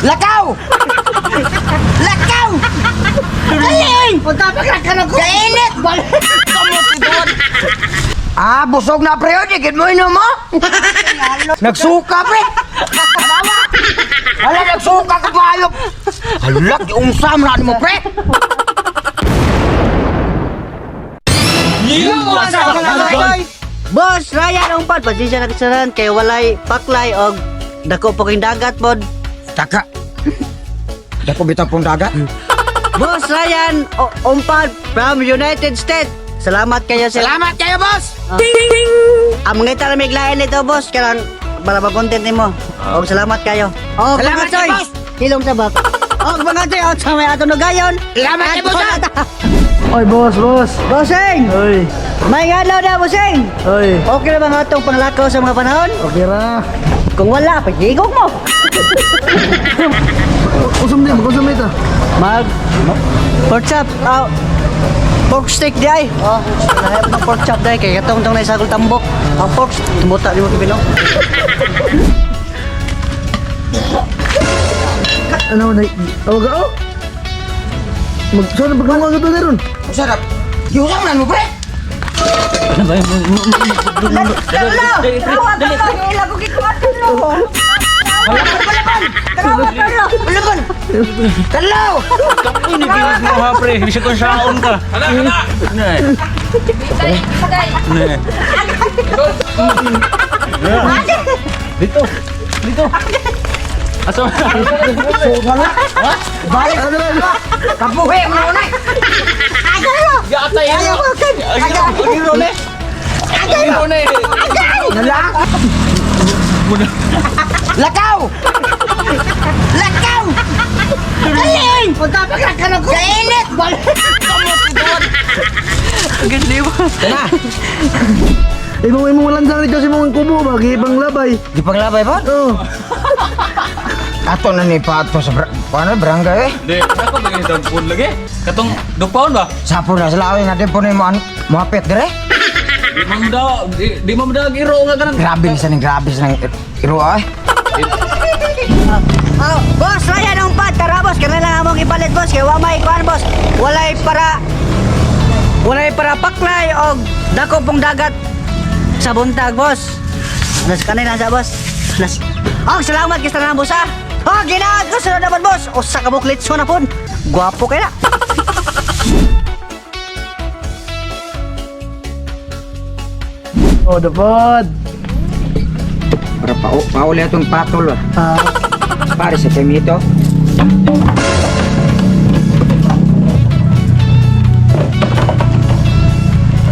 Lakaw! Lakaw! Galing! Punta pa ka na ko! Kainit! Busog na pre, digit mo inom mo? Nagsuka pre! Hala, nagsuka ka pa ayok! Hala, umsam na mo pre! Boss, Ryan umpad, pasensya na kasaran kay walay paklay og dako po kayong dagat pod. Taka! Dako bitaw pong dagat? Boss Ryan umpad from United States. Salamat kayo sir. Salamat kayo, boss! Ang mga talamig lain nito boss, kailan para ma-content nimo. Og salamat kayo. Og Salamat mga Choy, kayo, boss. Hilong sabak. Og mga Choy, og sa may ato nugayon. Salamat kayo, boss! Oy, boss. Bossing! Oy, May ngalaw na bossing! oy. Okay na ba nga itong panglakaw sa mga panahon? Okay ra. Kung wala, pagigog mo! Kusum ito. Mag pork chop, pork steak di ay. Oh, lahat ng pork chop dai kay katong na isagol tambok. Ang pork tumuta di mo kibino. Ano na? Oh, ga. Magso na paglangaw ito na ron. Masarap! Yusang na mo pre! Laban! Talaw! Ini bilang mo ha pre, bisa kong saon ka. Nih. Nih. Dito. Dito. Aso. Balik! Kapuhi mo na unay! Ya atay. Agiro ne. Agiro ne. Nalang! Lakaw! Lakaw! Galing! Punta pa ka na ko! Kainit! Na! Imo walang rin kasi mong kubo ba? Gipang labay. Di panglabay ba? Oh. Ato na ni Pato sa barangay eh. Di, ako bagi dampun lagi. Katong dupaon ba? Sapo na sa lawin natin po na yung muhapit dire. Di mo daw giro nga kanang. Grabe sa ng iro ay. Boss, Ryan umpad, tara boss, kana lang among ipalit boss kay wa may kuan boss. Walay para paklay og dako pong dagat sa buntag boss. Nas kanay na sa boss. Nas. Salamat kay tanan boss ah. Ginaad ko sa naman boss. Usa ka buklit so na pon. Gwapo kay na. Oh, dapat. Para pauli atong patol ah. Pare sa temito.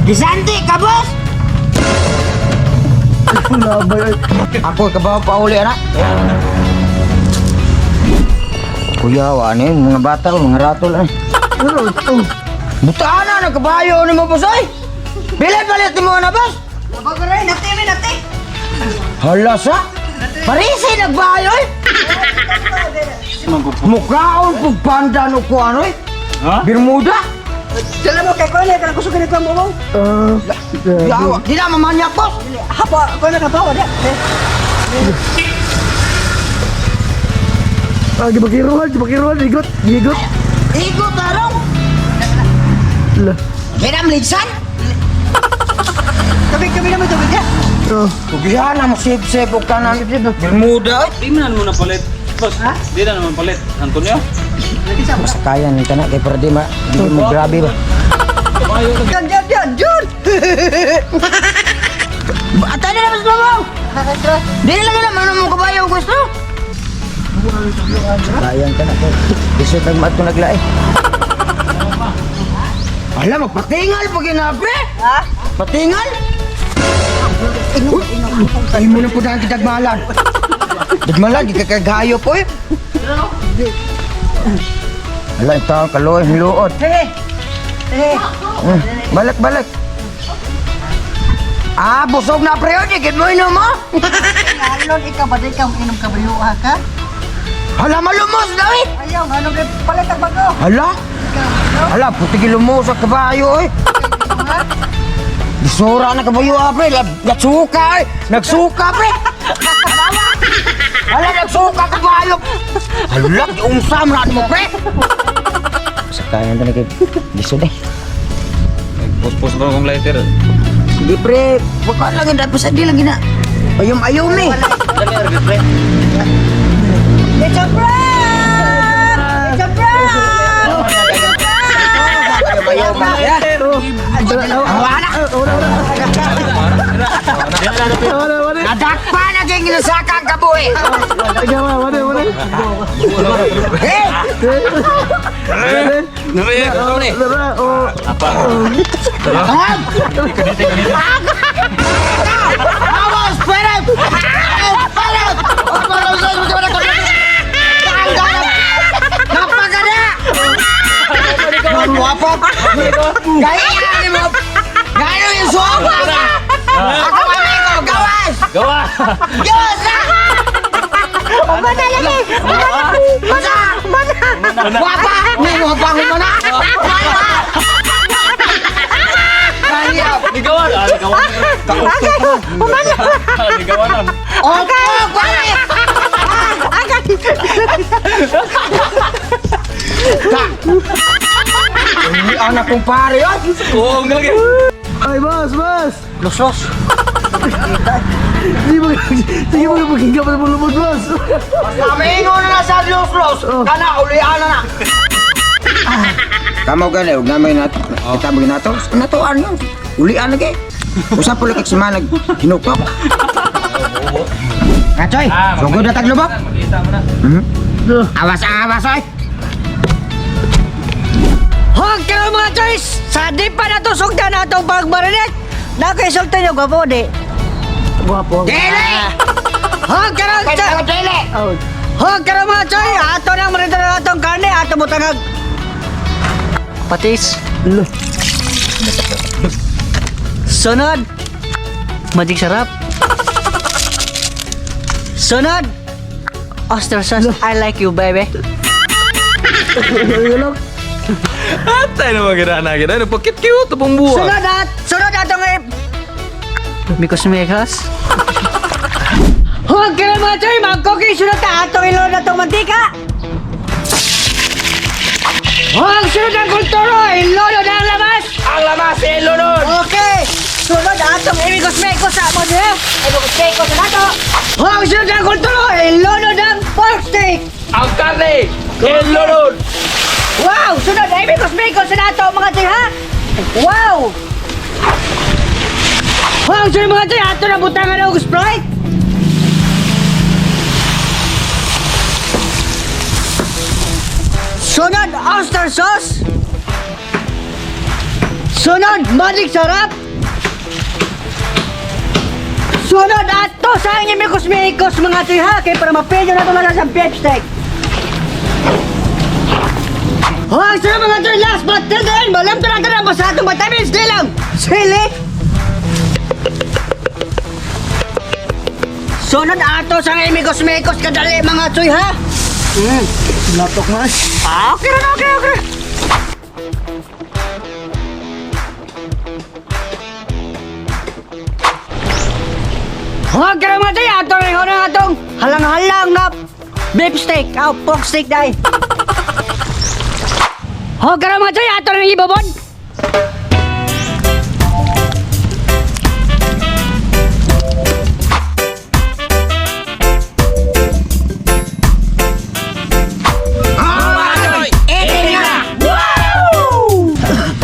Gisanti ka boss! Labay. Ako kabaw pauli anak. Kuya, wani mga bata mga ratol ay. Ano ito? Butaan na nagkabayo ni mo boss ay. Bilit mo na boss. Bagay nati. Hala sa? Parisi nagbayo eh. Mukhaon pug panda no ko ano eh. Ha? Bermuda. Sala mo kay kuan ka kusog ni kuan mo. Yawa, di na mamanyak boss. Hapa kuan ka bawa dia. Gibakiruhan, gigot. Igo tarong. Lah. Kairam ligsan. Kami naman tubig ya. Oh. Kugihan na mo sip og kanan Bermuda eh. Di man mo na palit. Boss, di na naman palit. Antonio. Basta kaya ni kana kay para di mo grabe ba. Kabayo lagi. Jun. Ata na mas mo. Di na lang naman mo kabayo gusto. Sayang ka na ko. Bisod nagmat ko naglae. Alam mo, patingal pag ginapre. Ha? Patingal? Ay mo na po dahil kitagmalan. Dagmalan, di ka kagayo po eh. Ala, ito, kaloy, hiluot. Hey. Balik. Busog na pre, digit mo inom mo. Alon ikaw ba ka inom ka briyo ka? Hala, malumos daw eh. Ayaw, ano ba palit ang bago? Hala, puti lumos sa kabayo eh. Bisura na kabayo pre, nagsuka eh. Nagsuka pre. Hala, nagsuka ka bayok! Hala, yung samran mo, pre! Sakayan talaga. Gusto deh. Pus-pus ba kong lighter? Sige, pre. Huwag ka lang. Dapat sa di lagi na. Ayom-ayom ni. Dali, Arby, pre. It's a prank! It's a prank! Ayom-ayom na. Nadakpa na kayong ginasaka ang kabuhi. Hey! Apa? Vamos, pera! Napagana! Wapok! Gaya mo! Gaya yung sopa! Ako amigo! Gawas! Gawa! Gawas na! Mana lagi? Mana? Wapa! May wapa ko mo na! Gaya! Digawan! Digawan! Mana? Digawanan! Okay! Pare! Ini anak kong pare yun! Oo, ang galagay! Ay, boss! Los. Sige mo magiging pa ng lumod, boss! Kamiingon na sa los-los! Kana, ulian na! Kamu ka na, huwag namin nato. Kita mo ginato. Natuan yun. Ulian na kay. Usap po lakik si Manag. Hinukok. Kachoy, sugod na taglubok. Makita mo na. Awas, oy. Huwag kayo mga choice! Sa di pa natusog na itong pagbarinig! Nakisulta niyo, gwapo di. Guwapo. Dili! Huwag kayo Dili! Huwag kayo mga choy! Ato nang marito na itong karne, ato mo tangag. Patis. Sunod! Magic sarap. Sunod! Oyster sauce, I like you, baby. Atay na mga gina. Ano, pakit-cute ito pong buwan. Sunod atong Mikos. Huwag ka na mga choy! Mag-cookie! Sunod ka! Atong ilo na itong mantika! Huwag sunod ang kulturo! Ilo na ang lamas! Ang lamas, ilo nun! Okay! Sunod atong imikos-mekos sa mo niya! Imikos-mekos sa nato! Huwag sunod ang kulturo! Ilo na ang pork steak! Ang karne, ilo nun! Wow! Sunod ang imikos-mekos sa nato mga choy ha! Wow! Huwag sunod mga choy! Ato na butangan ng Sprite! Sunod, oyster sauce. Sunod, magic sarap. Sunod, ato sa inyo mikos-mikos mga tiha kay para mapedyo na tumala sa beef steak. Huwag sunod mga tiha, last but not the end, malam talaga na basa itong vitamins nilang. Sili. Sunod, ato sa inyo mikos-mikos kadali mga tiha. Laptok mas. Okay. Huwag ka naman tayo. Ato rin na atong halang-halang na beef steak. Pork steak dahil. Huwag ka naman tayo. Ato rin ibabon.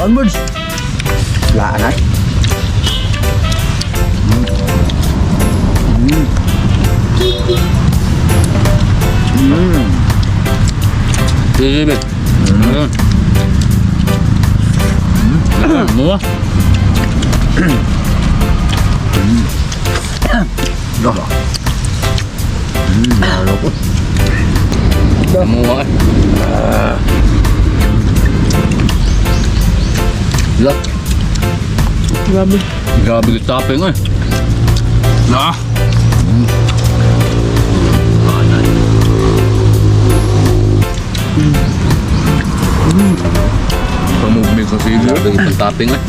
Onwards. Laan ay. Sige, Mo? Doh. Halo ko. Mo Lah. Grabe yung topping eh. Nah. Pamugmig sa sige. Grabe yung topping eh.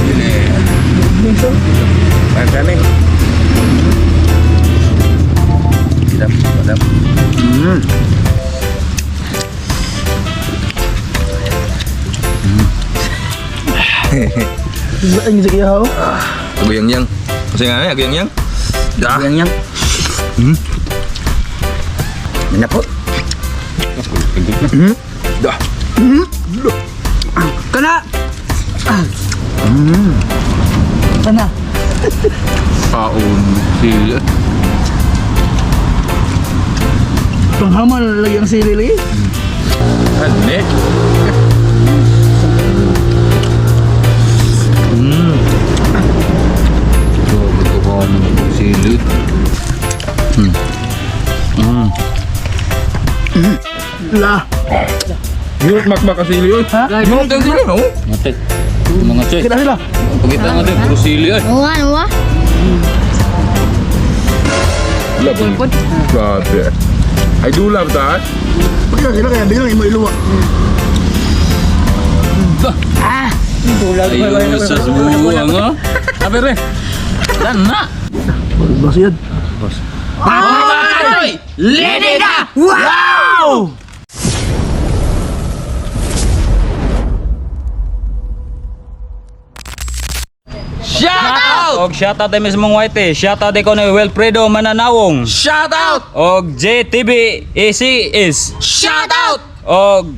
Ini. Makan nih. Sedap, sedap. Ang isa kaya ho. Aku yang. Kasi nga aku yang. Dah. Yang. Mana po? Dah. Kana! Kana! Paun sila. Panghamal lagi ang sili lagi. Ane. Betul kawan silut. Lah. Yuk mak kasih liut. Yuk teng sini no. Mate. Mga cek. Kita sila. Kita ngade bro sili ay. Wah. Lah pun. Grabe. Ay dula ba? Kita sila kaya bilang imo iluwa. Ayo sa semua nga. Apa re? Dan na. Bos yun. Ay! Lady ka! Wow! Shout out! Og shoutout ay mismong white. Shoutout ko ni Wilfredo Mananawong. Shout out! Og JTB ACS. Shout out! Og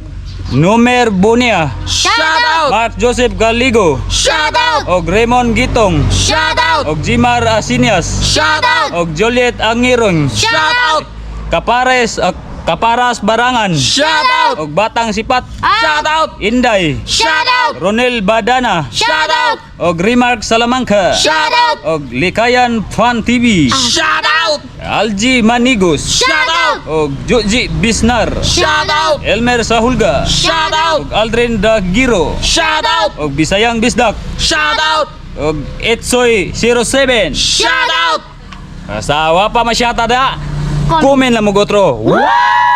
Numer Bunia. Shout out! Mark Joseph Galigo. Shout out! Og Raymond Gitong. Shout out! Og Jimar Asinias. Shout out! Og Juliet Angirong. Shout out! Kaparas Barangan. Shout out! Og Batang Sipat. Shout out! Inday. Shout out! Ronel Badana. Shout out! Og Remark Salamanca. Shout out! Og Likayan Fan TV. Shout out! Alji Manigos. Shout out! Og Joji Bisnar. Shout out! Elmer Sahulga. Shout out! Og Aldrin Dagiro. Shout out! Og Bisayang Bisdak. Shout out! Og Etsoy 07. Shout out! Sa wa pa masyata da. Komen lang mo gotro. Wow!